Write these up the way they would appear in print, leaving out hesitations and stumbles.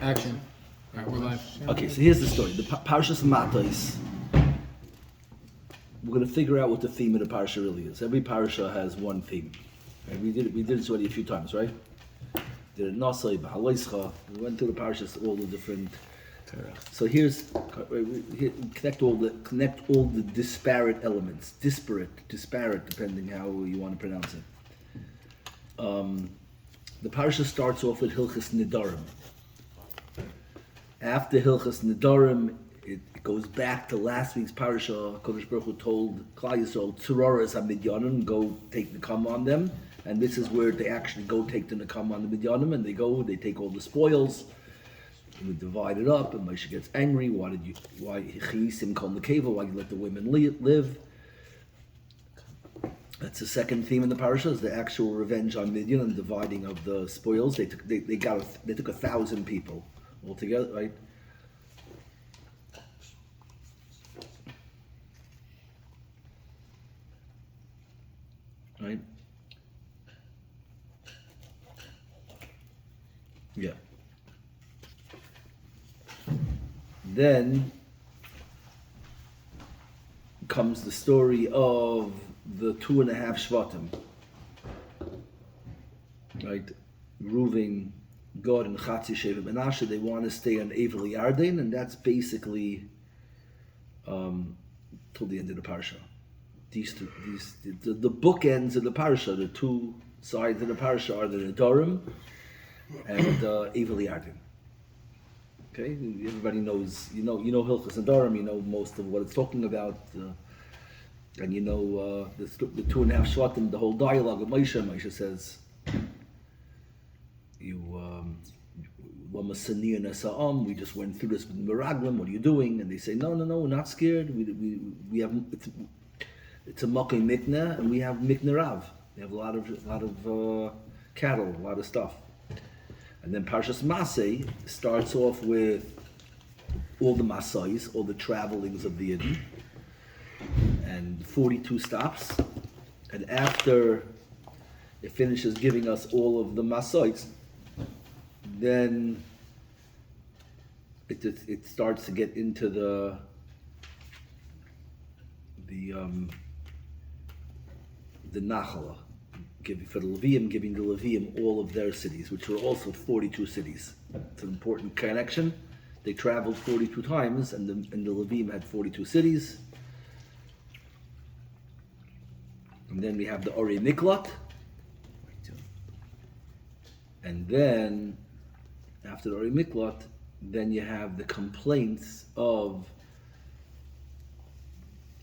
Action. All right, we're live. Okay, so here's the story. The Parshas Matois. We're going to figure out what the theme of the parsha really is. Every parsha has one theme. Right? We did this already a few times, right? Did it Nasai, Bahaloischa. We went through the parshas, all the different. So here's connect all the disparate elements, disparate, depending how you want to pronounce it. The parsha starts off with Hilchas Nidarim. After Hilchas Nidarim, it goes back to last week's parasha. Kodesh Baruch Hu told Klal Yisrael, "Tzuroras HaMidyanim, go take the Nekam on them," and this is where they actually go take the Nekam on the Midyanim, and they take all the spoils. And we divide it up, and Moshe gets angry. Why Chiyisim Kol Nekeva? Why you let the women live? That's the second theme in the parasha: is the actual revenge on Midian and dividing of the spoils. They took 1,000 people altogether, right? Right? Yeah. Then comes the story of the 2.5 Shvatim, right? Reuven, Gad, and Chatzi Shevet Menashe. They want to stay on Eivel Yarden, and that's basically till the end of the parsha. The bookends of the parsha, the two sides of the parsha are the Nedarim and Eivel Yarden. Okay, everybody knows. You know Hilchas Nedarim. You know most of what it's talking about. And you know the 2.5 Shvatim, the whole dialogue of Moshe. Moshe says, we just went through this with Meraglim, what are you doing? And they say, no, we're not scared. We have it's a Makkah Mikna, and we have Mikna Rav. We have a lot of cattle, a lot of stuff. And then Parshas Masei starts off with all the Masais, all the travelings of the Yidden, and 42 stops. And after it finishes giving us all of the Masais, then it starts to get into the Nachala, for the Levium, giving the Levium all of their cities, which were also 42 cities. It's an important connection. They traveled 42 times, and the Levium had 42 cities. And then we have the Ori Miklat. And then, after the Ori Miklat, then you have the complaints of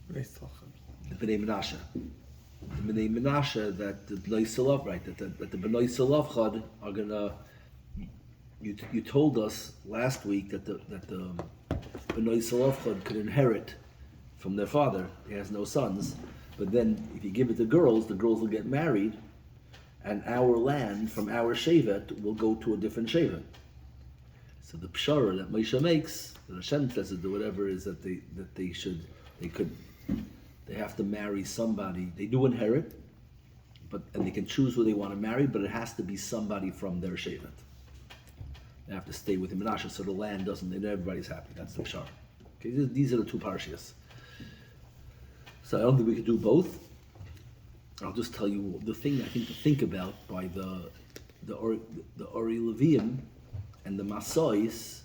the Bnei Menashe. The Bnei Menashe, that the Bnei Salav, right, that the Bnei Salav Chad are gonna. You told us last week that the Bnei Salav Chad could inherit from their father. He has no sons, but then if you give it to girls, the girls will get married, and our land from our shevet will go to a different shevet. So the pshara that Moshe makes, that Hashem says it, whatever is that they have to marry somebody. They do inherit, and they can choose who they want to marry, but it has to be somebody from their shevet. They have to stay with Menashe, so the land doesn't, and everybody's happy. That's the pshara. Okay, these are the two parshias. So I don't think we could do both. I'll just tell you the thing I think to think about by the Ori Levium and the Masais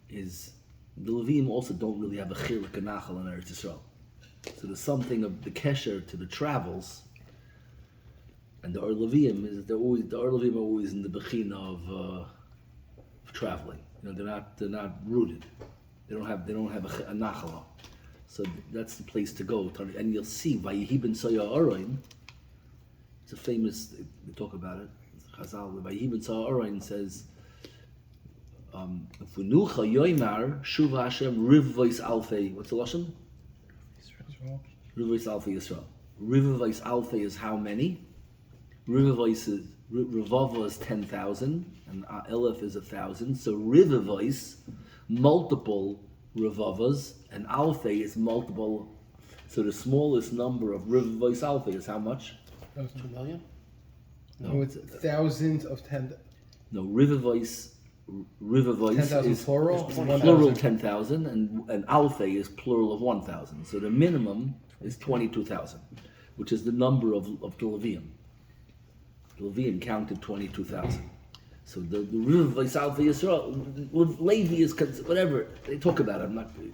is the Levium also don't really have a chiluk nachal in Eretz Yisrael. So there's something of the kesher to the travels, and the Ori Levium is the Ori Levium are always in the bechina of traveling. You know, they're not rooted. They don't have a nachala. So that's the place to go. And you'll see, Vayihi ben Soya Orain, it's a famous, they talk about it, Chazal, Vayihi ben Soya Orain says, Funucha Yoimar, Shuva Hashem, Rivvois Alfei, what's the Lashon? Rivvois Alfei Yisrael. Rivvois Alfei is how many? Rivava is 10,000, and Elef is 1,000. So Rivvois, multiple Rivavas, and Alfei is multiple. So the smallest number of Rivvois Alfei is how much? 2 million? No, it's thousands of ten. No, Rivavois Rivavois 10,000 is plural? plural 1,000. 10,000, and Alfe is plural of 1,000. So the minimum is 22,000, which is the number of the Levium. The Levium counted 22,000. So the Rivavois Alfe Yisrael, Levi is whatever they talk about.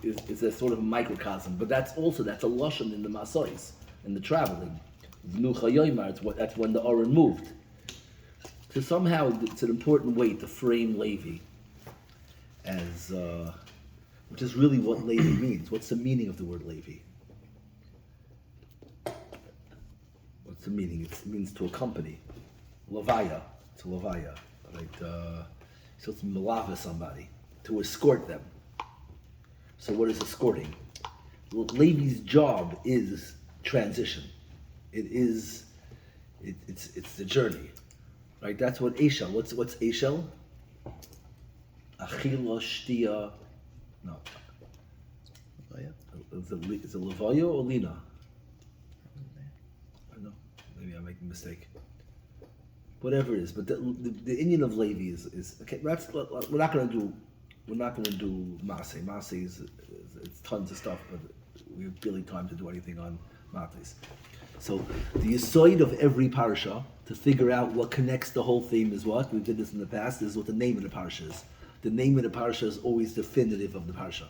Is a sort of a microcosm, but that's a lashon in the Masois, in the traveling. That's when the Aron moved. So somehow it's an important way to frame Levi as, which is really what Levi means. What's the meaning of the word Levi? What's the meaning? It means to accompany. Levaya, to Levaya. Right? So to malava somebody, to escort them. So what is escorting? Well, Levi's job is transition. It's the journey. Right, that's what Eshel. What's Eshel? Achila, Shtia. No. Is it Levaya or Lina? I don't know. Maybe I'm making a mistake. Whatever it is, but the Indian of Levi is okay. We're not going to do Maseh. Maseh is it's tons of stuff, but we have barely time to do anything on Matis. So the yisoid of every parsha, to figure out what connects the whole theme is what, we did this in the past, is what the name of the parsha is. The name of the parsha is always definitive of the parsha.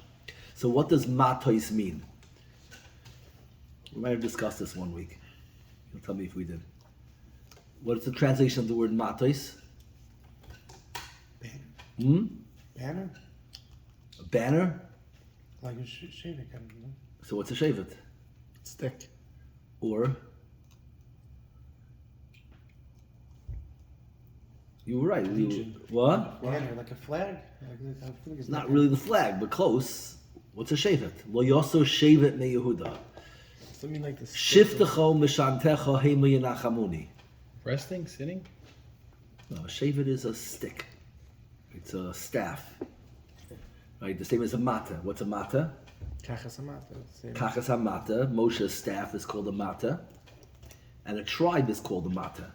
So what does matos mean? We might have discussed this one week. You'll tell me if we did. What is the translation of the word matos? Banner. Banner? A banner? Like a shevet kind of, you know? So what's a shevet? Stick. Or you were right. What? Banner, like a flag? I think it's Not really the flag, but close. What's a shevet? Lo yoso shevet me Yehuda. Something like this. Shiftecho mishantecho hema yenachamuni. Resting? Sitting? No, a shevet is a stick. It's a staff. Right, the same as a mata. What's a mata? Kachas hamata. Kachas hamata. Moshe's staff is called a mata, and a tribe is called a mata.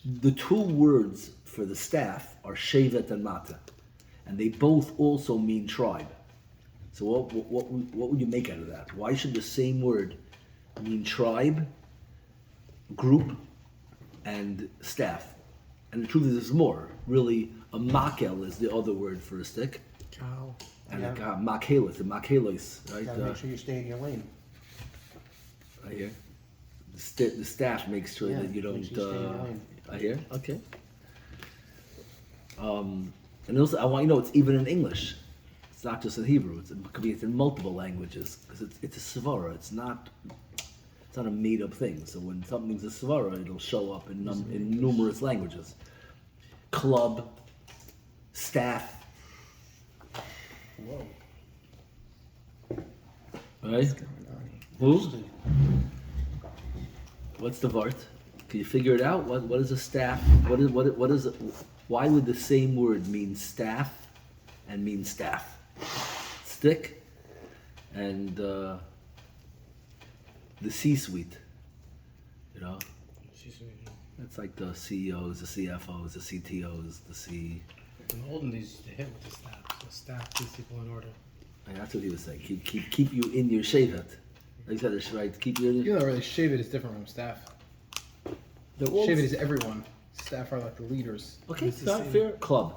The two words for the staff are shevet and mata, and they both also mean tribe. So what would you make out of that? Why should the same word mean tribe, group, and staff? And the truth is, there's more. Really, a makel is the other word for a stick. Cow. And a makelis, the makelis, right? You gotta make sure you stay in your lane. I hear. The staff makes sure that you don't. Make sure you stay in your lane. I hear. Okay. And also, I want you to know it's even in English. It's not just in Hebrew. It's in multiple languages because it's a svara. It's not a made-up thing. So when something's a svara, it'll show up in numerous languages. Club, staff. Whoa. Right? Who? What's the vart? Can you figure it out? What is a staff? What is it? Why would the same word mean staff and mean staff? Stick and the C-suite. You know? It's like the CEOs, the CFOs, the CTOs, the C. In the olden days, they hit with the staff. The staff keeps people in order. And that's what he was saying. Keep you in your shevet. Like I said, it's right. Keep you in your. You know, really, shevet is different from staff. Shevet is everyone. Staff are like the leaders. Okay, It's it's the not same. fair. Club.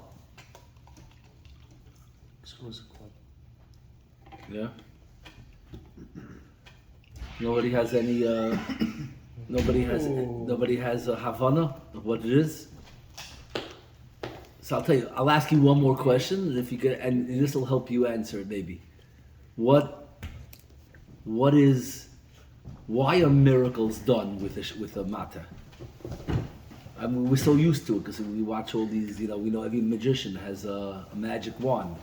Exclusive club. Yeah. Nobody has any. Nobody has a Havana of what it is. So I'll tell you. I'll ask you one more question, and if you could, and this will help you answer it maybe. What is? Why are miracles done with a mata? I mean, we're so used to it because we watch all these. You know, we know every magician has a magic wand,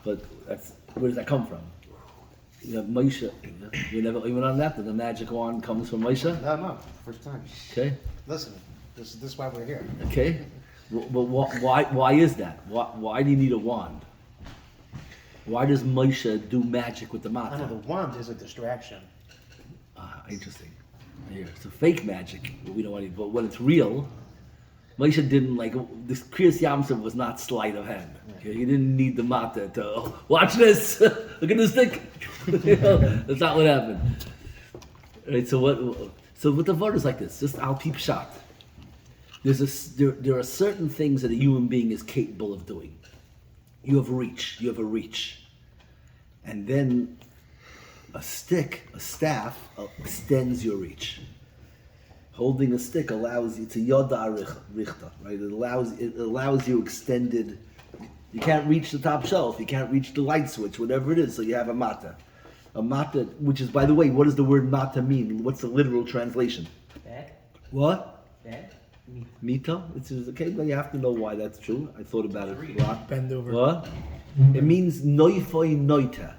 but where does that come from? You have Moshe. You never even on that. That the magic wand comes from Moshe. No, first time. Okay. Listen, this is why we're here. Okay. But why is that? Why do you need a wand? Why does Moshe do magic with the I know mata? the wand is a distraction. Interesting. Here, it's a fake magic. But we don't want it. But when it's real, Moshe didn't like this. Kriyas Yamsuf was not sleight of hand. Okay? He didn't need the mata to watch this. Look at this stick. That's not what happened. Right? So what the word is like this. Just al peep shot. There are certain things that a human being is capable of doing. You have a reach, and then a staff extends your reach. Holding a stick allows you to yoda richta, right? It allows you extended. You can't reach the top shelf. You can't reach the light switch, whatever it is. So you have a mata, which is, by the way, what does the word mata mean? What's the literal translation? Bad? What? Bad? Mita? It's okay, but you have to know why that's true. I thought about it a lot. Bend over. What? It means noifoi noita.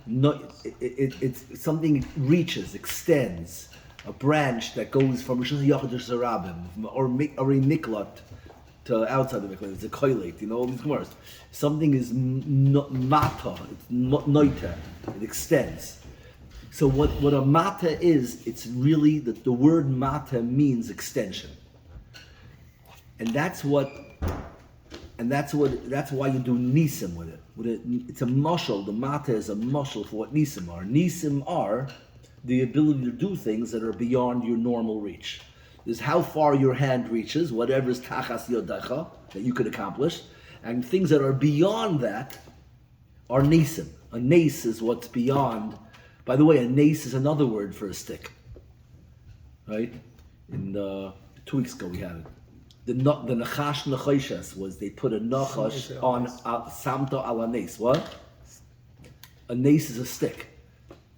No, it's something that reaches, extends, a branch that goes from Rishon Yachid to Sarabim, or a Miklat to outside of Miklat. It's a koilate, all these gemaras. Something is mata, it's noita, it extends. So what a mata is, it's really that the word mata means extension. And that's why you do nisim with it. It's a mashal. The mata is a mashal for what nisim are. Nisim are the ability to do things that are beyond your normal reach. There's how far your hand reaches, whatever is tachas yodecha that you could accomplish, and things that are beyond that are nisim. A nace is what's beyond. By the way, a nace is another word for a stick. Right? 2 weeks ago we had it. The nachash nachoshes was they put a nachash on samto ala nace. What? A nace is a stick.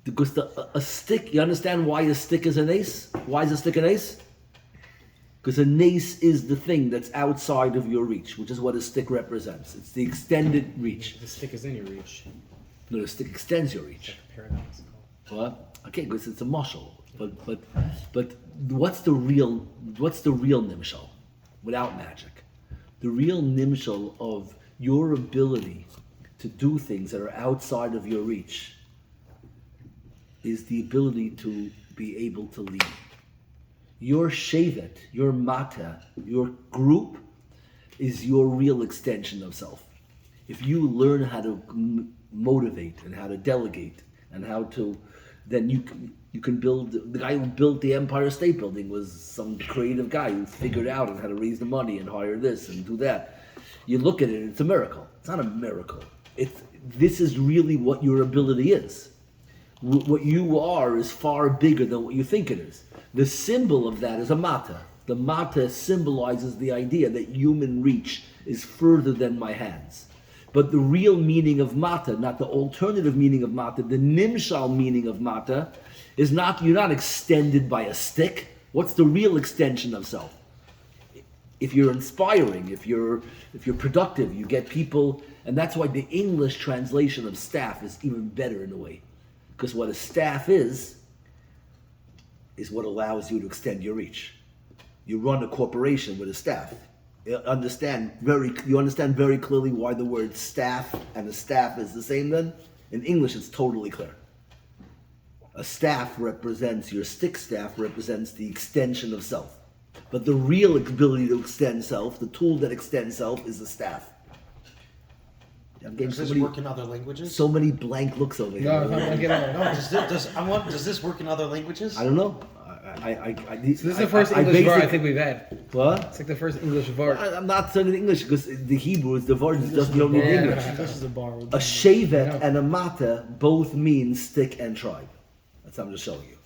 Because a stick, you understand why a stick is a nace? Why is a stick a nace? Because a nace is the thing that's outside of your reach, which is what a stick represents. It's the extended reach. The stick is in your reach. No, the stick extends your reach. Paradoxical. What? Okay, because it's a mashal. But what's the real nimshal? Without magic. The real nimshal of your ability to do things that are outside of your reach is the ability to be able to lead. Your shevet, your mata, your group is your real extension of self. If you learn how to motivate and how to delegate and how to, then you can build. The guy who built the Empire State Building was some creative guy who figured out how to raise the money and hire this and do that. You look at it, it's a miracle. It's not a miracle. This is really what your ability is. What you are is far bigger than what you think it is. The symbol of that is a mata. The mata symbolizes the idea that human reach is further than my hands. But the real meaning of mata, not the alternative meaning of mata, the nimshal meaning of mata, is not, you're not extended by a stick. What's the real extension of self? If you're inspiring, if you're productive, you get people, and that's why the English translation of staff is even better in a way. Because what a staff is what allows you to extend your reach. You run a corporation with a staff. You understand very clearly why the word staff and a staff is the same then? In English it's totally clear. A staff represents, your stick staff represents the extension of self. But the real ability to extend self, the tool that extends self, is the staff. I'm getting Does this work in other languages? so many blank looks over here. No, I get it. No, does this work in other languages? I don't know. So this is the first English var I think we've had. What? It's like the first English var. I'm not saying English because the Hebrew is the word. You don't need English. This is a bar. A shevet and a mata both mean stick and tribe. That's what I'm just showing you.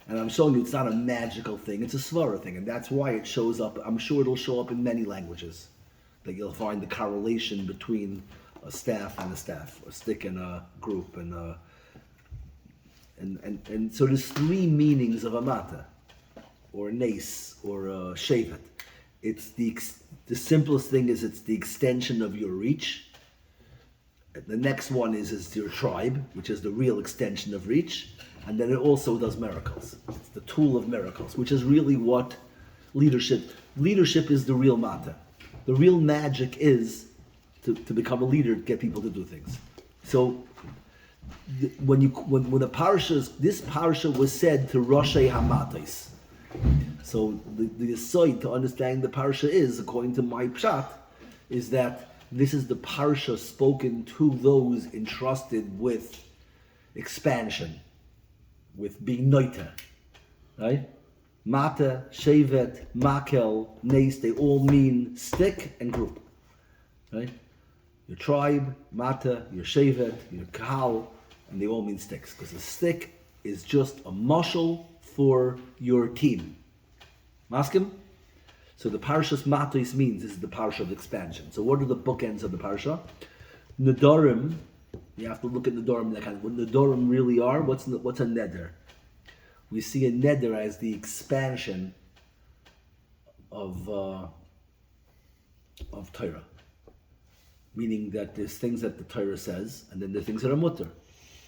And I'm showing you it's not a magical thing, it's a svara thing. And that's why it shows up. I'm sure it'll show up in many languages. That you'll find the correlation between a staff and a staff, a stick and a group. And so there's three meanings of a mata, or a nace, or a shevet. It's the simplest thing is it's the extension of your reach. The next one is your tribe, which is the real extension of reach. And then it also does miracles. It's the tool of miracles, which is really what leadership is the real mata. The real magic is to become a leader, to get people to do things. So when a parsha, this parsha was said to Roshei Hamatos. So the aside to understanding the parsha is, according to my pshat, is that this is the parsha spoken to those entrusted with expansion, with being noita, right? Mata, shevet, makel, nes, they all mean stick and group, right? Your tribe, mata, your shevet, your kahal, and they all mean sticks, because a stick is just a mushal for your team. Maskim? So the parshas Matos means this is the parsha of expansion. So what are the bookends of the parsha? Nedarim, you have to look at Nedarim, like what Nedarim really are. What's a neder? We see a neder as the expansion of Torah. Meaning that there's things that the Torah says, and then there's things that are mutter.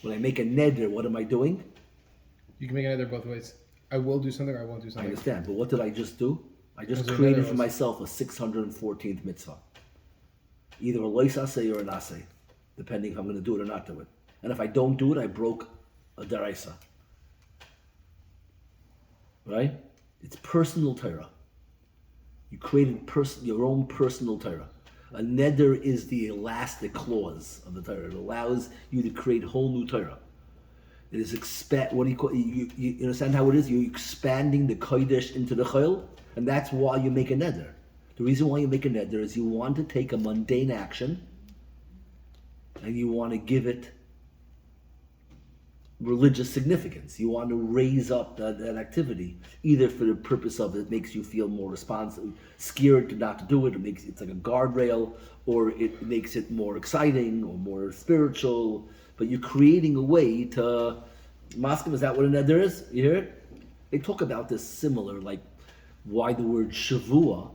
When I make a neder, what am I doing? You can make it either both ways. I will do something or I won't do I something. understand, but what did I just do? I just Was created another for was- myself a 614th mitzvah. Either a lois aseh or an aseh, depending if I'm going to do it or not do it. And if I don't do it, I broke a daraisa. Right? It's personal Torah. You created your own personal Torah. A neder is the elastic clause of the Torah. It allows you to create whole new Torah. It is what do you call you understand how it is? You're expanding the kodesh into the chayil, and that's why you make a neder. The reason why you make a neder is you want to take a mundane action and you want to give it religious significance. You want to raise up that activity, either for the purpose of it makes you feel more responsive, scared not to do it, it's like a guardrail, or it makes it more exciting or more spiritual. But you're creating a way to Maskim, is that what a neder is? You hear it? They talk about this similar, like why the word shavua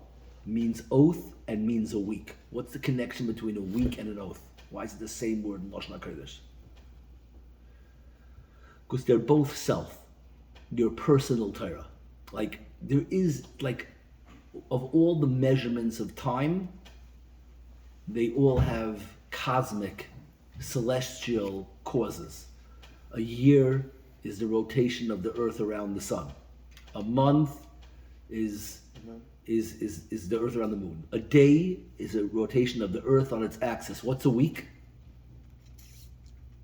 means oath and means a week. What's the connection between a week and an oath? Why is it the same word in Lashon HaKodesh? Because they're both self. They're personal Torah. Like, there is, like, of all the measurements of time, they all have cosmic, celestial causes. A year is the rotation of the earth around the sun. A month is the earth around the moon. A day is a rotation of the earth on its axis. What's a week?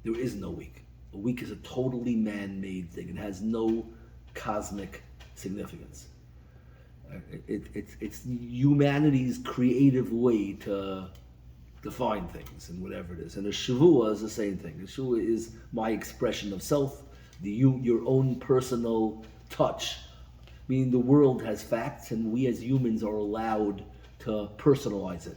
There is no week. A week is a totally man-made thing. It has no cosmic significance. It's humanity's creative way to define things and whatever it is. And a shavua is the same thing. A shavua is my expression of self, your own personal touch. Meaning the world has facts and we as humans are allowed to personalize it.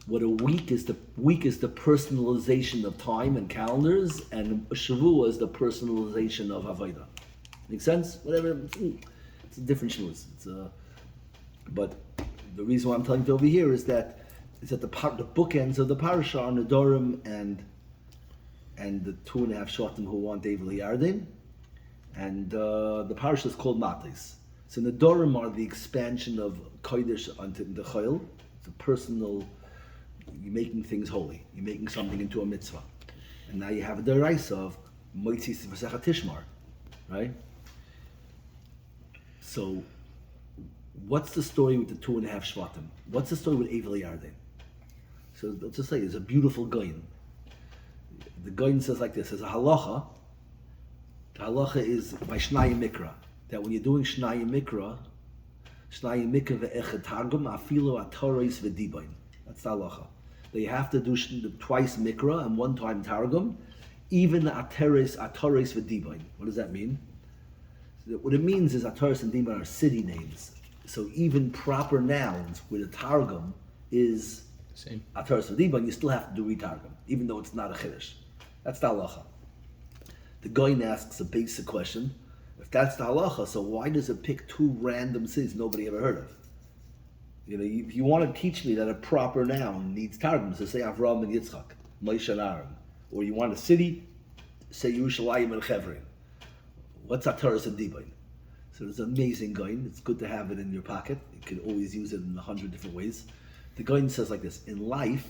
What a week is, the personalization of time and calendars, and a shavua is the personalization of avodah. Make sense? Whatever. It's a different shavus. But the reason why I'm telling you over here is that the bookends of the parasha are Nedarim and the 2.5 shvatim who want David Yarden, and the parasha is called Matos. So Nedarim are the expansion of kodesh onto the chayil. It's a personal. You're making things holy. You're making something into a mitzvah. And now you have a deraisa of moitzis v'sechat tishmar, right? So, what's the story with the 2.5 shvatim? What's the story with Eivel Yarden? So, let's just say there's a beautiful goyin. The goyin says like this, there's a halacha. The halacha is by Shnayim Mikra, that when you're doing Shnayim Mikra ve'echad targum, afilu atarois v'dibayin. That's the halacha. That you have to do twice mikra and one time targum, even ataris v'dibayin. What does that mean? So what it means is ataris and dibayin are city names. So even proper nouns with a targum is Same. ataris v'dibayin, you still have to do retargum, even though it's not a chiddush. That's the halacha. The Goyin asks a basic question. If that's the halacha, so why does it pick two random cities nobody ever heard of? You know, if you want to teach me that a proper noun needs targum, so say Avram and Yitzchak, Moshe and Aaron, or you want a city, say Yerushalayim and Chevron. What's Ataras and Dibayin? So it's an amazing Goyin. It's good to have it in your pocket. You can always use it in 100 different ways. The Goyin says like this: in life,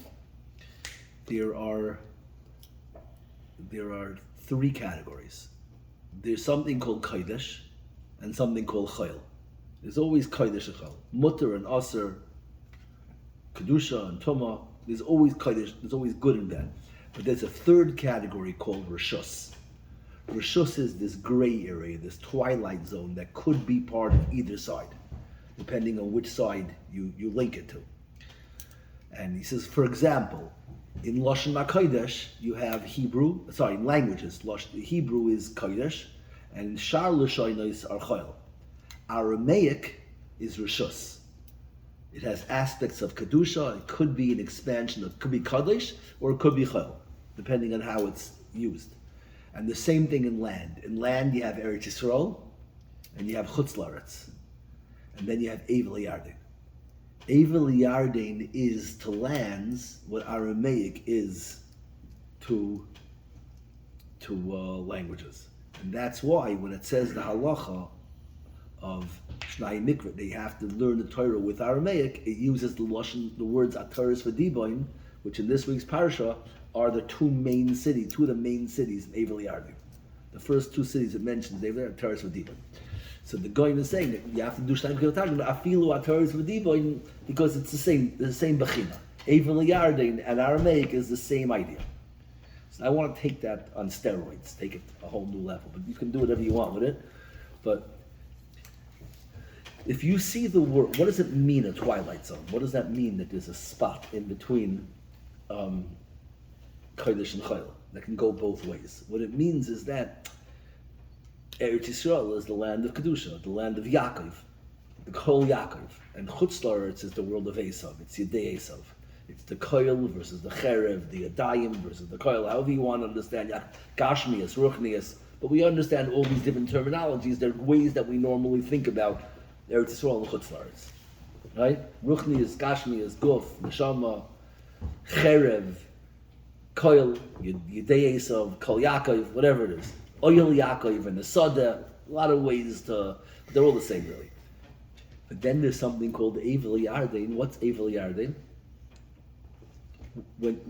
there are 3 categories. There's something called Kodesh, and something called chayil. There's always kodesh and chayil. Mutter and aser, kedusha and tuma. There's always kodesh. There's always good and bad. But there's a third category called rishus. Rishus is this gray area, this twilight zone that could be part of either side, depending on which side you link it to. And he says, for example, in Lashon HaKodesh, you have in languages, Hebrew is Kodesh, and Shar Lashonos are Chayil. Aramaic is Rishus. It has aspects of Kedusha, it could be an expansion, it could be Kodesh, or it could be Chayil, depending on how it's used. And the same thing in land. In land, you have Eretz Yisrael, and you have Chutz La'aretz. And then you have Eivel Yarden. Eivel Yarden is to lands what Aramaic is to languages. And that's why when it says the halacha of Shnai Mikra, they have to learn the Torah with Aramaic, it uses the words Ataris V'Diboin, which in this week's parasha are the two of the main cities in Eivel Yarden. The first two cities it mentions, Eivel Yarden, Ataris V'Diboin. So the Goyin is saying that you have to do Shnai Mikra Afilu Ataris V'Diboin because it's the same bechina. Eivel Yarden and Aramaic is the same idea. So I want to take that on steroids, take it a whole new level. But you can do whatever you want with it. But if you see the word, what does it mean, a twilight zone? What does that mean that there's a spot in between Kodesh and Chayil that can go both ways? What it means is that Eretz Yisrael is the land of Kedusha, the land of Yaakov, the Kol Yaakov. And Chutz La'aretz is the world of Esav, it's Yedei Esav. It's the Koil versus the Cherev, the Adayim versus the Koil, however you want to understand Gashmias, Ruchnias. But we understand all these different terminologies. There are ways that we normally think about Eretz Yisrael and Chutz La'aretz. Right? Ruchnias, Gashmias, Guf, Neshama, Cherev, Koil, Yedei Esav, Kol Yaakov, whatever it is. Oyel Yaakov and the Sada, a lot of ways to, they're all the same really. But then there's something called Eivel Yarden. What's Eivel Yarden?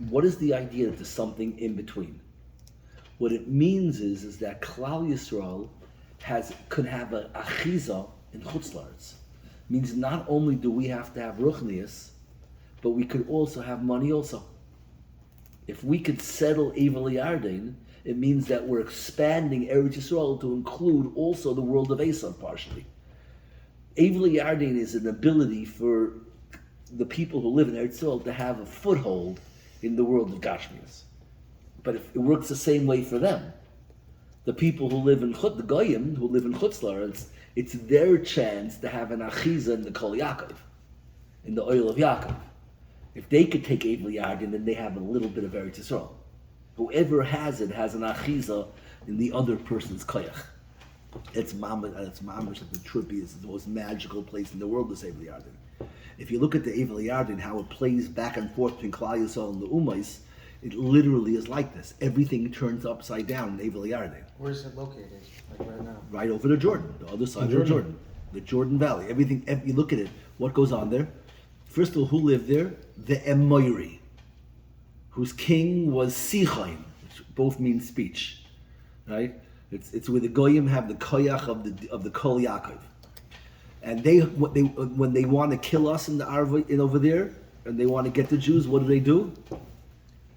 What is the idea that there's something in between? What it means is that Klal Yisrael could have a achiza in Chutz La'aretz. Means not only do we have to have ruchnius, but we could also have money also. If we could settle Eivel Yarden, it means that we're expanding Eretz Yisrael to include also the world of Esav partially. Eivel Yarden is an ability for the people who live in Eretz Yisrael to have a foothold in the world of Gashmias. But if it works the same way for them, the people who live in the Goyim, who live in Chutz La'aretz, it's their chance to have an achiza in the Kol Yaakov, in the oil of Yaakov. If they could take Eivel Yarden, then they have a little bit of Eretz Yisrael. Whoever has it has an achiza in the other person's koyach. It's mamish at the trippiest, it's the most magical place in the world, this Eivel Yarden. If you look at the Eivel Yarden, how it plays back and forth between Klal Yisrael and the Ummais, it literally is like this. Everything turns upside down in Eivel Yarden. Where is it located? Like right now? Right over the Jordan, the other side of the Jordan. The Jordan Valley. Everything, you look at it, what goes on there? First of all, who lived there? The Emoiri, whose king was Sichain, which both mean speech, right? It's where the Goyim have the koyach of the Kol Yaakov. And when they want to kill us in the Arva in over there, and they want to get the Jews, what do?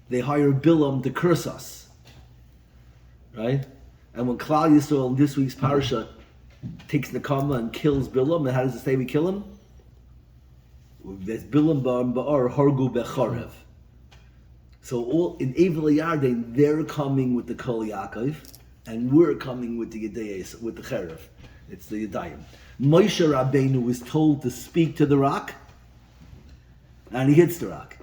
They hire Bilam to curse us, right? And when Klal Yisrael in this week's parasha takes Nekama and kills Bilam, and how does it say we kill him? There's Bilam ba'ar hargu becharev. So all in Eivel Yarden, they're coming with the Kol Yaakov, and we're coming with the Yedei, with the Cherev. It's the Yedayim. Moshe Rabbeinu was told to speak to the rock, and he hits the rock.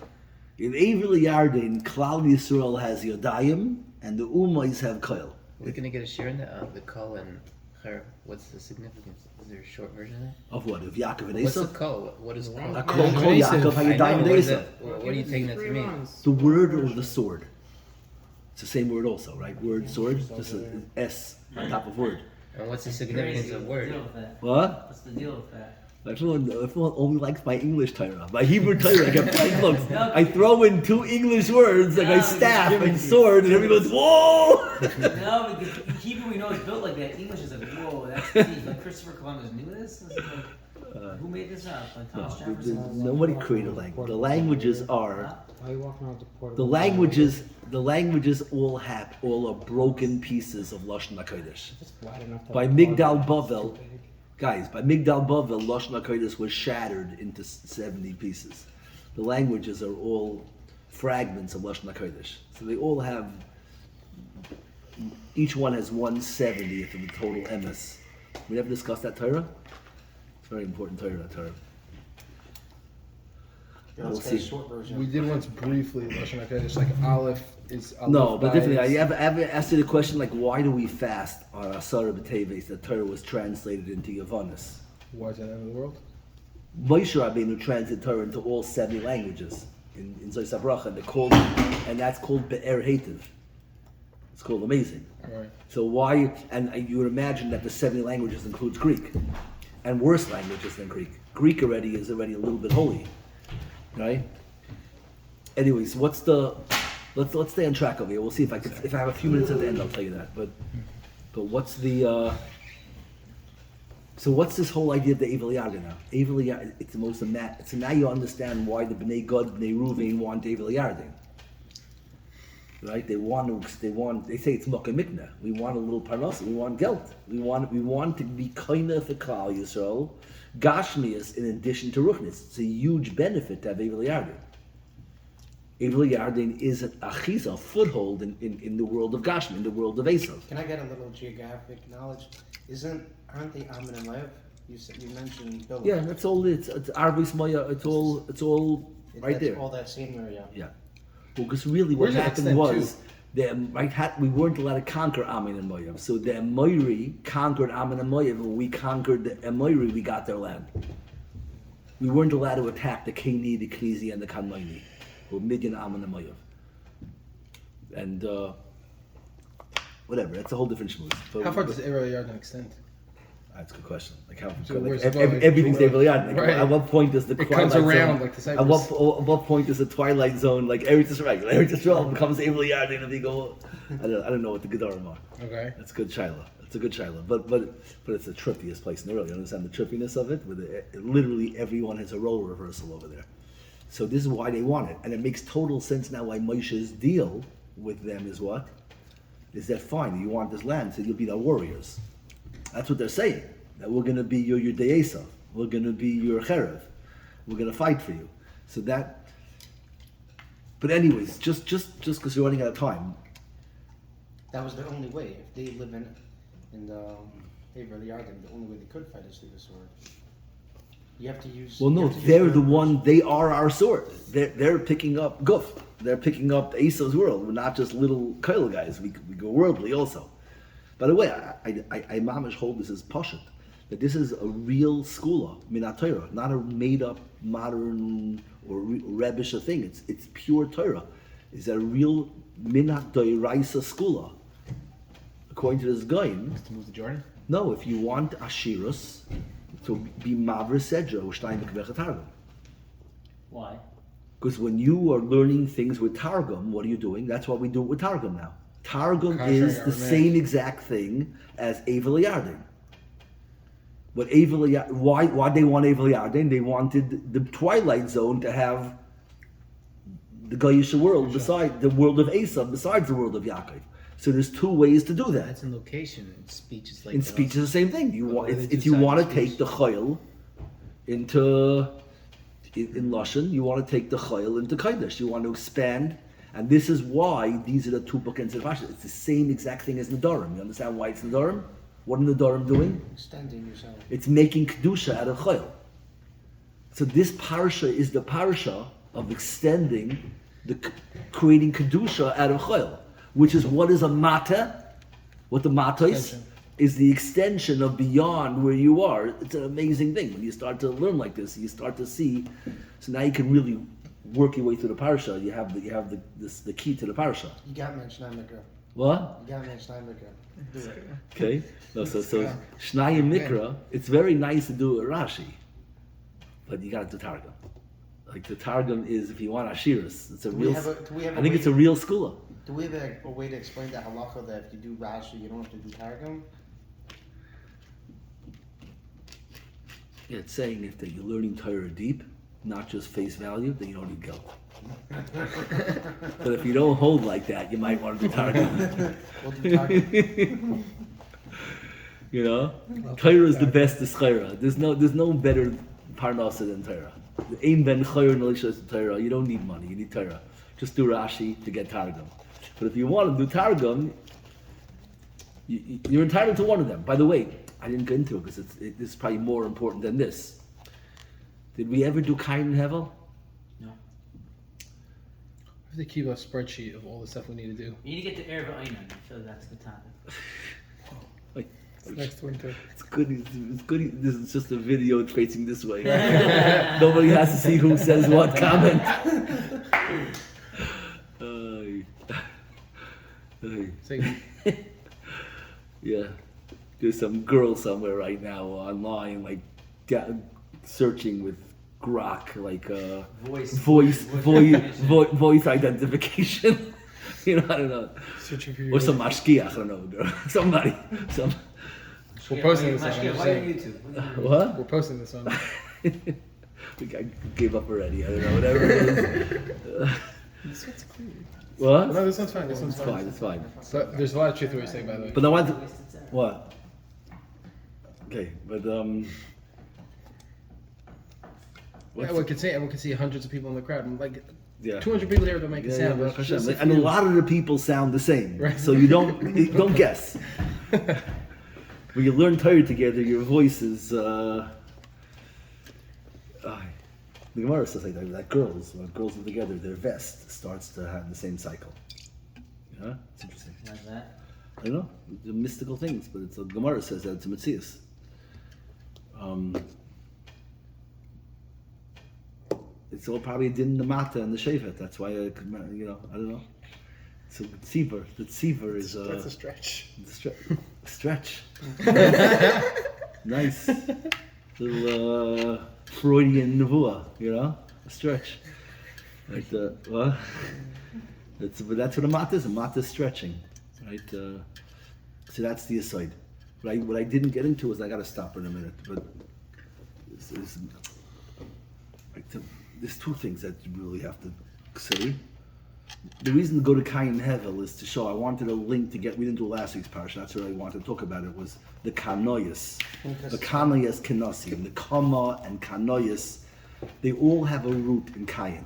In Eivel Yarden, Klal Yisrael has Yedayim, and the Ummais have Koil. We're going to get a share in the Kol and Cher. What's the significance? Is there a short version of that? Of what? Of Yaakov and What's the Esav? Kol? What is Kol? Kol Yaakov, Hayadayim and Esav. What are you taking that to mean? The word or the sword? It's the same word also, right? Word, sword, just an S on top of word. And what's the significance of word? What? What's the deal with that? Everyone only likes my English Torah. My Hebrew Torah, I get blank looks. I throw in 2 English words like staff and sword, and everyone goes, whoa! No, because in Hebrew we know it's built like that. English is like, whoa, that's deep. Like Christopher Columbus knew this? This is like, who made this up? Like Thomas Jefferson? Nobody created a language. The languages are. Why are you walking around the port? The languages all are broken pieces of Lashon HaKodesh. By Migdal Bavel, guys, by Migdal Bavel, Lashon HaKodesh was shattered into 70 pieces. The languages are all fragments of Lashon HaKodesh. So they all have, each one has 1/70th of the total emes. We never discussed that Torah? It's a very important Torah, that Torah. Yeah, We'll let's get a see. short version. We did once briefly, Lashon HaKodesh, like Aleph is Aleph. No, but Bayis. definitely, I ever asked you the question, like, why do we fast on Asara B'Teves? The Torah was translated into Yavanis. Why is that end of the world? Moshe Rabbeinu translated Torah into all 70 languages in Zois HaBracha, and that's called Be'er Hativ. It's called amazing. Right. So why, and you would imagine that the 70 languages includes Greek, and worse languages than Greek. Greek is already a little bit holy, right? Anyways, let's stay on track over here. We'll see if I have a few minutes at the end, I'll tell you that. But what's the, so what's this whole idea of the Eivel Yarden now? Eivel Yarden, it's the most, so now you understand why the Bnei Gad, Bnei Ruvain want Eivel Yarden. Right? They say it's Mocha Mikna. We want a little parnas, we want geld. We want to be kinda for Klal Yisrael, Gashmias in addition to Ruchnis. It's a huge benefit to have Eivel Yarden. Eivel Yarden is an achiza, a foothold in the world of Gashmi, in the world of Esav. Can I get a little geographic knowledge? Aren't they Ammon and Moab? You mentioned Bill. Yeah, that's all. It's Arbis Maya. It's all right there. All that same area. Yeah. Well, because really what Where's it happened extend was we weren't allowed to conquer Ammon and Moab. So the Amori conquered Ammon and Moab, and we conquered the Amori. We got their land. We weren't allowed to attack the Keni, the Knizi, and the Kanmaini, or Midian, Ammon, and Moab. And whatever. That's a whole different schmooze. But How far does Eivel Yarden extend? That's a good question. Like how So like, where's it everything- going? everything's Eivel Yarden. Like, Right. at what point does the It Twilight comes around Zone, like the at Cypress. what point does the Twilight Zone, like Eretz Yisrael becomes Eivel Yarden, and they go, I don't know what the Gedarim are. Okay. That's good Shiloh. It's a good Shiloh. But it's the trippiest place in the world. You understand the trippiness of it? Literally everyone has a role reversal over there. So this is why they want it. And it makes total sense now why Moshe's deal with them is what? Is that fine, you want this land, so you'll be our warriors. That's what they're saying. That we're going to be your Deesa. We're going to be your Cherev. We're going to fight for you. So that... But anyways, just because you're running out of time, That was their only way. If they live in the Eivel Yarden, the only way they could fight is through the sword. You have to use. well, you no, have to use they're your the own one. They are our sword. They're picking up Guf. They're picking up Esau's world. We're not just little Kyle guys. We go worldly also. By the way, I mamish hold this as Pashut, that this is a real skula, Minat Torah, not a made up modern or Rebbish thing. It's pure Torah. It's a real Minat Doiraisa skula. According to this guy, To move to Jordan? no, if you want Ashirus to be Mavra Sedra, Ushtaim Targum. Why? Because when you are learning things with Targum, what are you doing? That's what we do with Targum now. Targum Contrary is the Aramaic. same exact thing as Eivel Yarden. But why they want Eivel Yarden? They wanted the Twilight Zone to have the Goyish world beside the world of Esav, besides the world of Yaakov. So there's two ways to do that. That's in location. In speech is like In that speech is also. the same thing. You But want what are the if two you sides want of to take speech? the chayil into in Lashon, you want to take the chayil into Kodesh. You want to expand, and this is why these are the two bookends of Rashi. It's the same exact thing as Nedarim. You understand why it's Nedarim? What are Nedarim doing? Extending yourself. It's making kedusha out of chayil. So this parsha is the parsha of extending creating kedusha out of chayil, which is what is a mata. What the mata is the extension of beyond where you are. It's an amazing thing. When you start to learn like this, you start to see. So now you can really work your way through the parsha. You have the key to the parsha. You got me in Mikra. What? You got me in Mikra. Do it. Okay. No, so Shnai and Mikra. It's very nice to do a Rashi. but you got to do Targum. Like the Targum is, if you want Ashiras, it's a Do we real. have a- do we have a I think way- it's a real school. Do we have a way to explain that halacha that if you do Rashi, you don't have to do Targum? Yeah, it's saying if that you're learning Torah deep, not just face value, then you don't need guilt. But if you don't hold like that, you might want to do Targum. We'll do Targum. You know, Torah is the best Schira. There's no better parnasa than Torah. Ein ben Chayr Nalishas Torah. You don't need money. You need Torah. Just do Rashi to get Targum. But if you want to do Targum, you're entitled to one of them. By the way, I didn't get into it because this is probably more important than this. Did we ever do Kain and Hevel? I have to keep a spreadsheet of all the stuff we need to do. You need to get to Erev Einan, so that's the topic. Like, Next one too. it's good. It's good. This is just a video facing this way. Nobody has to see who says what comment. Say, Yeah, there's some girl somewhere right now online, like searching with Grok, like voice identification. You know, I don't know, searching for your. or some mashkiach, I don't know, girl. Somebody, some We're posting this on. I'm Why saying. YouTube? what? We're posting this on. I gave up already. I don't know, whatever it is. This one's clear. What? No, this one's fine. This one's It's fine. fine. It's fine. But there's a lot of truth to what you're saying, by the way. But I want to. What? Okay, but Everyone can see hundreds of people in the crowd. And like yeah. 200 people here don't make a Yeah, sound. yeah, but it's just and a lot of the people sound the same, Right. so you don't guess. When you learn Torah together, your voice is. The Gemara says like that girls, when girls are together, their vest starts to have the same cycle. Yeah, it's interesting. How's that? I don't know, the mystical things, but it's the Gemara says that it's a Metzias. It's all probably din the mata and the shevet. That's why I don't know. So tzibur, the tzibur is That's a stretch. stretch. Nice little Freudian nevuah, a stretch. Like what? But that's what a mata is. A mata is stretching, right? So that's the aside. What I didn't get into is I got to stop in a minute. But there's two things that you really have to say. The reason to go to Kain and Hevel is to show. I wanted a link to get. We didn't do last week's parsha. That's what I wanted to talk about. It was the kanoyas, the kanoyas kenosim, the kama and kanoyas. They all have a root in Kain.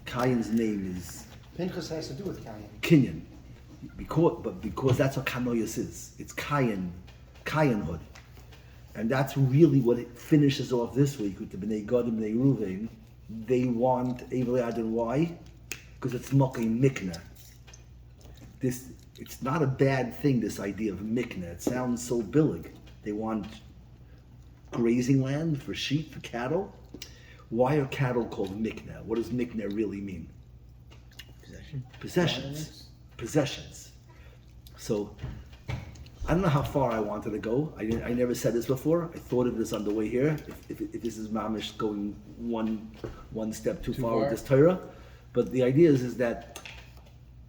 Kain's name is Pinchas has to do with Kain. Kinyan, because that's what kanoyas is. It's Kainhood, and that's really what it finishes off this week with the Bnei Gad and Bnei Ruvain. They want Evelad, and why? Because it's Mokai Mikna. It's not a bad thing, this idea of Mikna. It sounds so billig. They want grazing land for sheep, for cattle. Why are cattle called Mikna? What does Mikna really mean? Possessions. So, I don't know how far I wanted to go. I never said this before. I thought of this on the way here. If this is mamish going one step too far with this Torah. But the idea is that,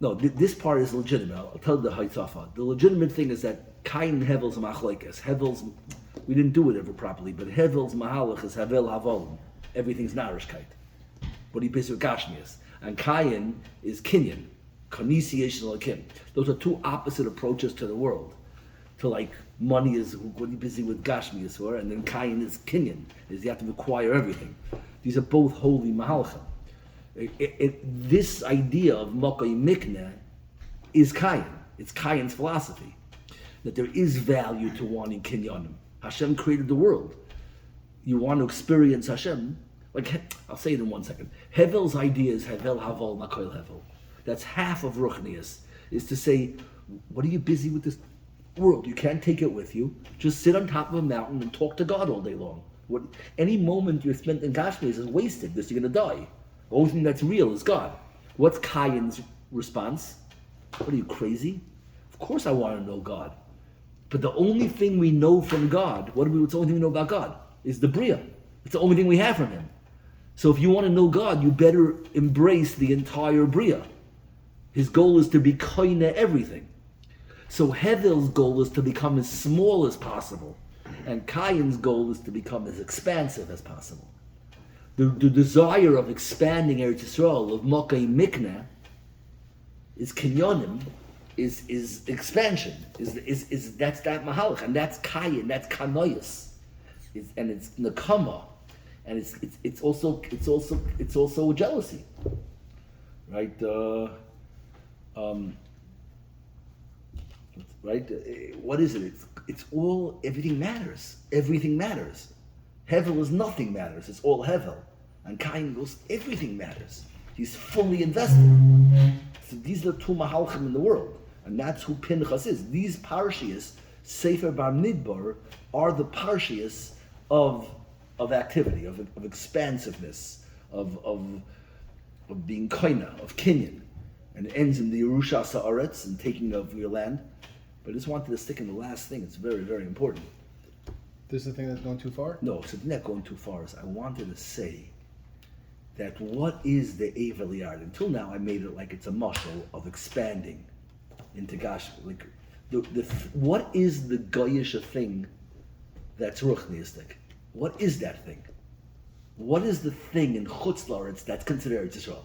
no, this part is legitimate. I'll tell the Haitzafa. The legitimate thing is that Kain and Hevel's machlekes. Hevel's, we didn't do it ever properly, but Hevel's mahalach is Hevel Havolim. Everything's narishkeit. What he pays with Gashmias. And Kain is Kinyan. Kanisiation Lakim. Those are two opposite approaches to the world. To like, money is what you're busy with Gashmias for, and then Kain is Kinyan. Is you have to acquire everything. These are both holy mahalchim. This idea of Mokai Mikneh is Kain. It's Kain's philosophy. That there is value to wanting Kinyanim. Hashem created the world. You want to experience Hashem. Like, I'll say it in 1 second. Hevel's idea is Hevel Havol Nakoil Hevel. That's half of Ruchnius, is to say, what are you busy with this world? You can't take it with you. Just sit on top of a mountain and talk to God all day long. Any moment you're spent in Gashmias is wasted because you're going to die. The only thing that's real is God. What's Kain's response? What are you, crazy? Of course I want to know God. But the only thing we know from God, what's the only thing we know about God? Is the Bria. It's the only thing we have from him. So if you want to know God, you better embrace the entire Bria. His goal is to be koine everything. So Hevel's goal is to become as small as possible, and Cain's goal is to become as expansive as possible. The desire of expanding Eretz Yisrael, of Mokai Mikneh, is kinyonim, is expansion, is that's that mahalach, and that's Cain, that's kanoyas, and it's nakama, and it's also jealousy, right? Right? What is it? It's all, everything matters. Everything matters. Hevel is nothing matters. It's all Hevel. And Cain goes, everything matters. He's fully invested. So these are the two mahalchim in the world. And that's who Pinchas is. These parshias, Sefer Bar Midbar, are the parshias of activity, of expansiveness, of being koina, of kinyan. And it ends in the Yerusha Sa'aretz and taking of your land. But I just wanted to stick in the last thing. It's very, very important. This is the thing that's going too far? No, so not going too far. I wanted to say that what is the Evel Yard? Until now, I made it like it's a muscle of expanding into Gash. Like, what is the Goyish thing that's Ruchniistic? What is that thing? What is the thing in Chutz La'aretz that's considered Eretz Yisrael?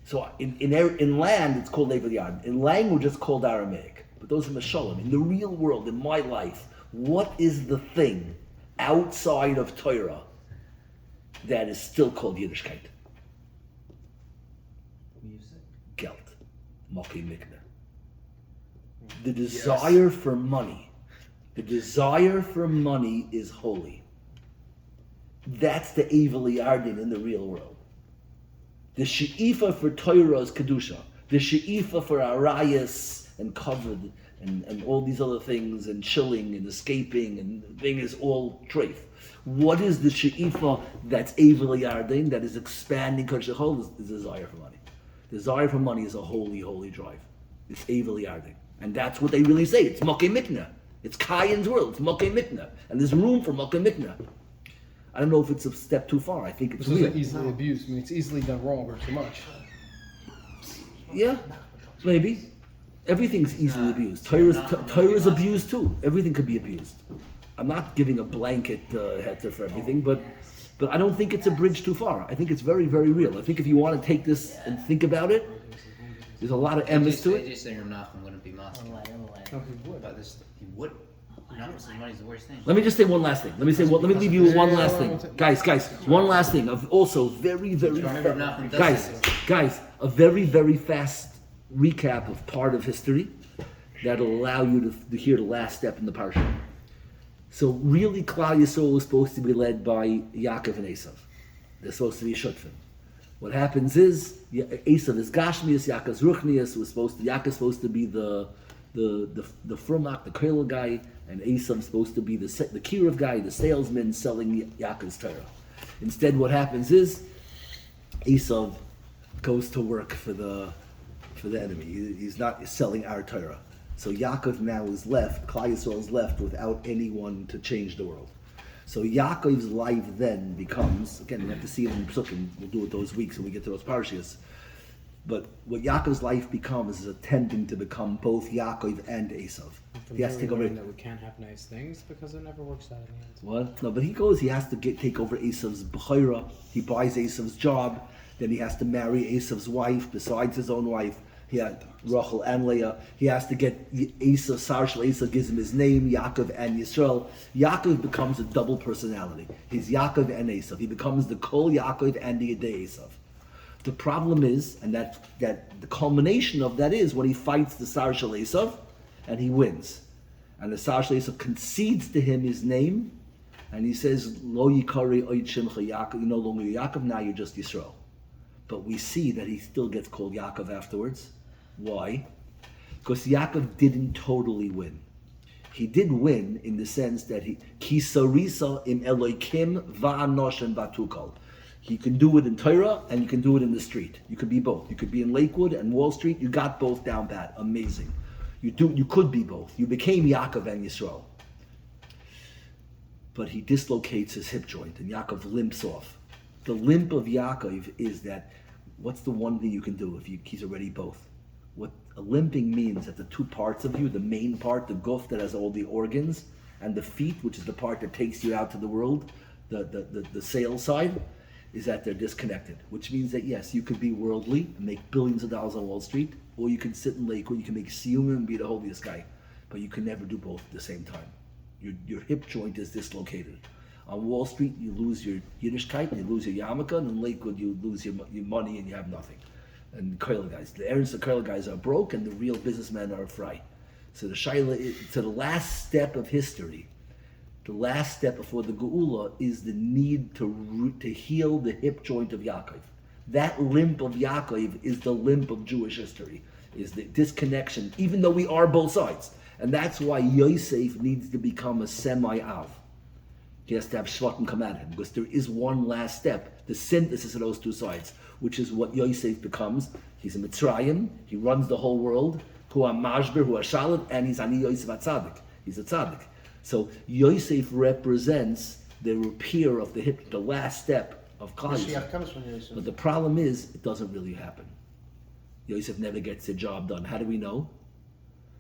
So in land, it's called Evel Yard. In language, it's called Aramaic. But those are Meshalim. In the real world, in my life, what is the thing outside of Torah that is still called Yiddishkeit? Music. Geld. Moki Mikna. The desire for money. The desire for money is holy. That's the Evel Yardin in the real world. The she'ifa for Torah is Kedusha. The she'ifa for Arayas and covered and all these other things and chilling and escaping and the thing is all treif. What is the she'ifa that's Evel Yardin, that is expanding Kodesh HaChol, is desire for money. Desire for money is a holy, holy drive. It's Evel Yardin. And that's what they really say. It's Mokeh Mikna. It's Cain's world. It's Mokeh Mikna. And there's room for Mokeh Mikna. I don't know if it's a step too far. I think it's This real. is easily abused. I mean, it's easily done wrong or too much. Yeah, maybe. Everything's easily abused. Torah is abused too. Everything could be abused. I'm not giving a blanket heter for everything, but I don't think it's a bridge too far. I think it's very, very real. I think if you want to take this and think about it, there's a lot of emes to They it. just say Nachman wouldn't be Moscow. No, he would. But this, he would. Nachman money's the worst thing. Let me just say one last thing. Let me leave you with one last thing. Guys, one last thing. Of also very, very Remember Nachman does guys, a very, very fast recap of part of history that'll allow you to hear the last step in the parsha. So really, Klal Yisrael is supposed to be led by Yaakov and Esav. They're supposed to be shutfim. What happens is Esav is Gashmias, Yaakov is Ruchnias. Yaakov is supposed to be the frumak, the koil guy, and Esav is supposed to be the kiruv guy, the salesman selling Yaakov's Torah. Instead, what happens is Esav goes to work for the enemy. He's not selling our Torah. So Yaakov now is left, Klal Yisrael is left without anyone to change the world. So Yaakov's life then becomes, again, we have to see it in Psukim, we'll do it those weeks when we get to those parshias. But what Yaakov's life becomes is attempting to become both Yaakov and Esav. He has to take over. That we can't have nice things because it never works out in the end. What? No, but he has to take over Esav's b'chayra. He buys Esav's job. Then he has to marry Esav's wife besides his own wife. He had Rachel and Leah. He has to get Esav, Sarshal Esav gives him his name, Yaakov and Yisrael. Yaakov becomes a double personality. He's Yaakov and Esav. He becomes the Kol Yaakov and the Yedei Esav. The problem is, and that the culmination of that is when he fights the Sarshal Esav, and he wins. And the Sarshal Esav concedes to him his name, and he says, Lo Yikari Oid Shimcha Yaakov, you're no longer Yaakov, now you're just Yisrael. But we see that he still gets called Yaakov afterwards. Why? Because Yaakov didn't totally win. He did win in the sense that Kisarisa im Elokim va'anoshen batukal. You can do it in Torah and you can do it in the street. You could be both. You could be in Lakewood and Wall Street. You got both down pat. Amazing. You could be both. You became Yaakov and Yisrael. but he dislocates his hip joint, and Yaakov limps off. The limp of Yaakov is that, what's the one thing you can do if he's already both? What a limping means that the two parts of you, the main part, the guf that has all the organs, and the feet, which is the part that takes you out to the world, the sales side, is that they're disconnected. Which means that yes, you could be worldly and make billions of dollars on Wall Street, or you can sit in Lakewood, you can make siyum and be the holiest guy, but you can never do both at the same time. Your hip joint is dislocated. On Wall Street, you lose your Yiddishkeit, you lose your yarmulke, and in Lakewood, you lose your money and you have nothing. And Koil guys, the Ernst and Koil guys are broke, and the real businessmen are free. So the shaila, so the last step of history, the last step before the geula is the need to heal the hip joint of Yaakov. That limp of Yaakov is the limp of Jewish history, is the disconnection, even though we are both sides. And that's why Yosef needs to become a semi-av. He has to have Shvatim come at him, because there is one last step, the synthesis of those two sides, which is what Yosef becomes. He's a Mitzrayim, he runs the whole world, who are Mashber, who are Shalit, and he's Ani Yosef HaTzadik. He's a Tzadik. So Yosef represents the repair of the hip, the last step of Klal Yisrael. Mashiach comes from Yosef. But the problem is, it doesn't really happen. Yosef never gets the job done. How do we know?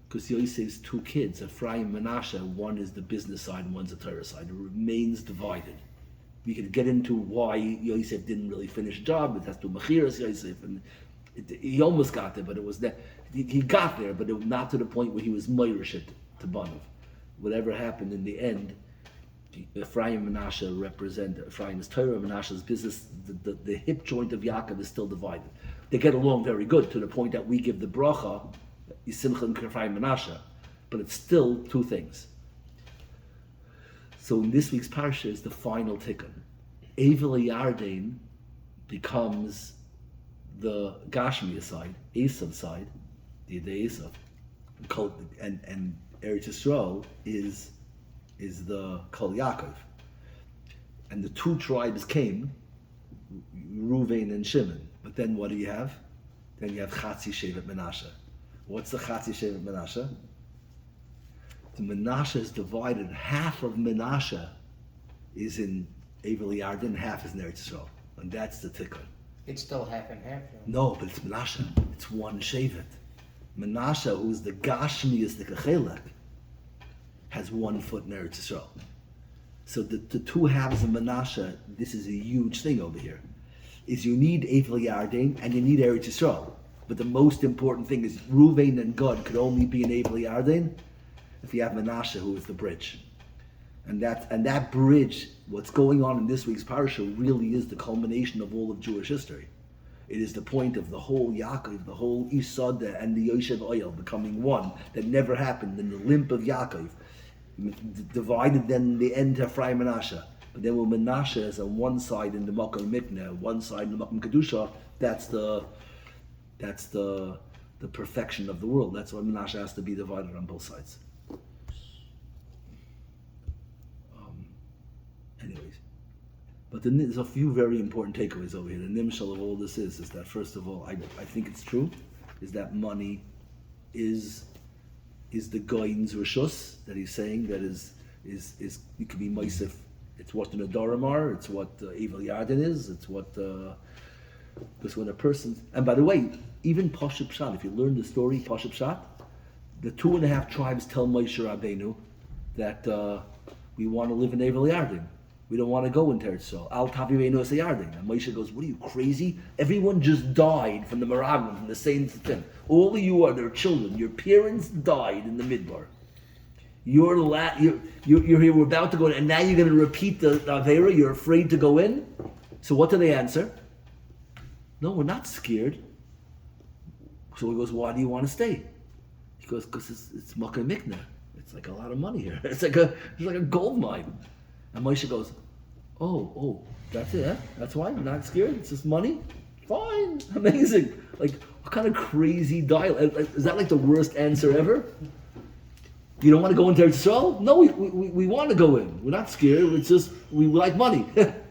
Because Yosef's two kids, Ephraim and Menashe, one is the business side and one's the Torah side. It remains divided. We could get into why Yosef didn't really finish the job. It has to do with Mechiras Yosef, and he almost got there, but it was that he got there, but it was not to the point where he was Meirish to Banav. Whatever happened in the end, Ephraim and Menashe represent Ephraim's Torah, Menashe's business. The hip joint of Yaakov is still divided. They get along very good to the point that we give the bracha, Yisimcha and Ephraim Menashe, but it's still two things. So in this week's parsha is the final tikkun. Evel Yarden becomes the Gashmiya side, Esav side, the Esav, and Eretz Yisrael is the Kol Yaakov. And the two tribes came, Ruvain and Shimon. But then what do you have? Then you have Chatzi Shevet Menashe. What's the Chatzi Shevet Menashe? The Menashe is divided. Half of Menashe is in Evel Yarden, half is in Eretz Yisrael. And that's the tikkun. It's still half and half. Though. No, but it's Menashe. It's one Shevet. Menashe, who's the Gashmi, is the Kechelek, has 1 foot in Eretz Yisrael. So the two halves of Menashe, this is a huge thing over here, is you need Evel Yarden and you need Eretz Yisrael. But the most important thing is Ruvain and Gad could only be in Evel Yarden if you have Menashe, who is the bridge. And that bridge, what's going on in this week's parasha, really is the culmination of all of Jewish history. It is the point of the whole Yaakov, the whole Isada and the Yoshev Oyel becoming one that never happened in the limp of Yaakov. Divided then in the end to Ephraim and Menashe. But then when Menashe is on one side in the Makom Mikneh, one side in the Makom Kedusha, that's the perfection of the world. That's why Menashe has to be divided on both sides. Anyways. But there's a few very important takeaways over here. The nimshal of all this is that first of all, I think it's true, is that money is the goyin's rishus, that he's saying that is it could be meisif. It's what the Nedarim are, it's what Evel Yarden is, it's what because when a person, and by the way, even Pashup Pshat, if you learn the story, Pashup Pshat, the 2.5 tribes tell Moshe Rabbeinu that we want to live in Evel Yarden. We don't want to go into Eretz Yisrael. Al Taviveinu Es Yarden. And Moshe goes, what are you, crazy? Everyone just died from the Meraglim, from the same thing. All of you are their children. Your parents died in the Midbar. You're here, we're about to go in, and now you're going to repeat the Avera, you're afraid to go in? So what do they answer? No, we're not scared. So he goes, why do you want to stay? He goes, because it's Makkah Mikneh. It's like a lot of money here. It's like a gold mine. And Moshe goes, oh, that's it, huh? That's why? You're not scared? It's just money? Fine, amazing. Like, what kind of crazy dialogue? Is that like the worst answer ever? You don't want to go into Eretz Yisrael? No, we want to go in. We're not scared, it's just, we like money.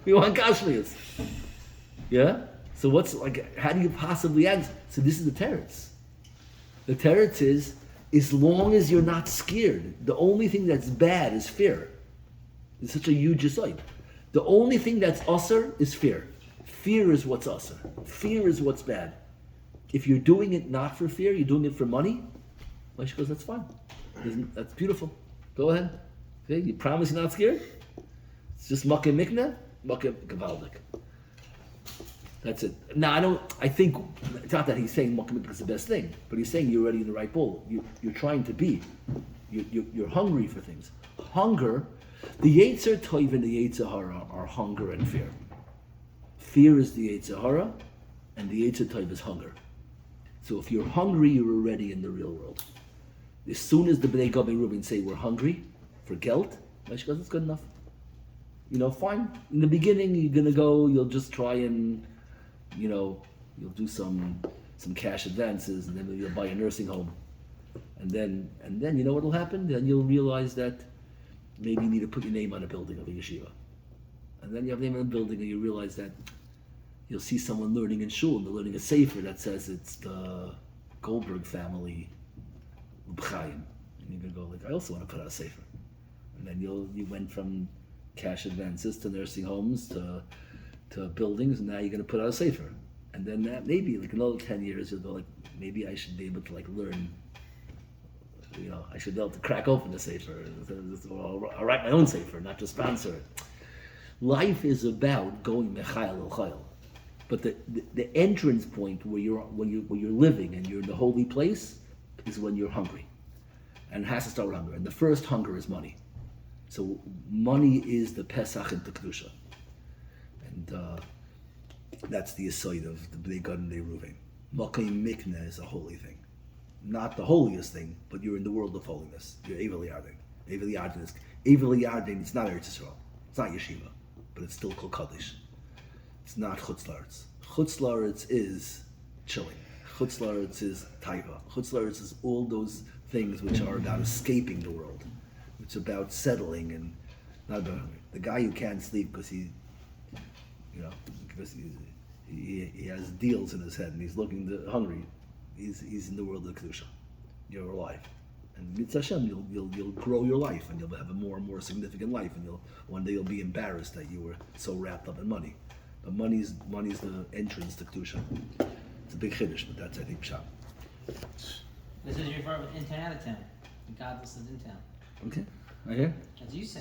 We want Kashmirs. Yeah? So what's, like, how do you possibly answer? So this is the teretz. The teretz is, as long as you're not scared, the only thing that's bad is fear. It's such a huge aside. The only thing that's usher is fear. Fear is what's usher. Fear is what's bad. If you're doing it not for fear, you're doing it for money, Moshe goes, that's fine. That's beautiful. Go ahead. Okay, you promise you're not scared? It's just makkah mikna, makkah gavaldik. That's it. Now, I think, it's not that he's saying makkah mikna is the best thing, but he's saying you're already in the right bowl. You're trying to be. You're hungry for things. Hunger, the Yetzer Tov and the Yetzer Hara are hunger and fear. Fear is the Yetzer Hara, and the Yetzer Tov is hunger. So if you're hungry, you're already in the real world. As soon as the Bnei Gad and Reuben say we're hungry for geld, Moshe goes, that's good enough. Fine. In the beginning, you're gonna go. You'll just try and, you'll do some cash advances, and then you'll buy a nursing home, and then you know what'll happen? Then you'll realize that maybe you need to put your name on a building of a yeshiva, and then you have your name on a building, and you realize that you'll see someone learning in shul, and they're learning a sefer that says it's the Goldberg family, L'Chaim, and you're gonna go like, I also want to put out a sefer, and then you went from cash advances to nursing homes to buildings, and now you're going to put out a sefer, and then that maybe like another 10 years you'll go like, maybe I should be able to like learn, I should be able to crack open the sefer, or I'll write my own sefer, not just sponsor it. Life is about going mechayel el chayel, but the entrance point where you're living and you're in the holy place is when you're hungry, and it has to start with hunger, and the first hunger is money. So money is the Pesach into Kedusha. And that's the aside of the Bnei Gad and the Reuven. Makkah Mikna is a holy thing. Not the holiest thing, but you're in the world of holiness. You're Evel Yarden. Evel Yarden is not Eretz Yisrael. It's not Yeshiva, but it's still Kol Kaddish. It's not Chutz La'aretz. Chutz La'aretz is chilling. Chutz La'aretz is Taiva. Chutz La'aretz is all those things which are about escaping the world. It's about settling and not about hungry. The guy who can't sleep because he has deals in his head and he's looking hungry. He's in the world of Kedusha. You're alive, and Mitzvah Hashem, you'll grow your life and you'll have a more and more significant life, and one day you'll be embarrassed that you were so wrapped up in money. But money's the entrance to Kedusha. It's a big chiddush, but that's I think pshat. This is your verb in town, out of town. The godless is in town. Okay, I hear. As you say.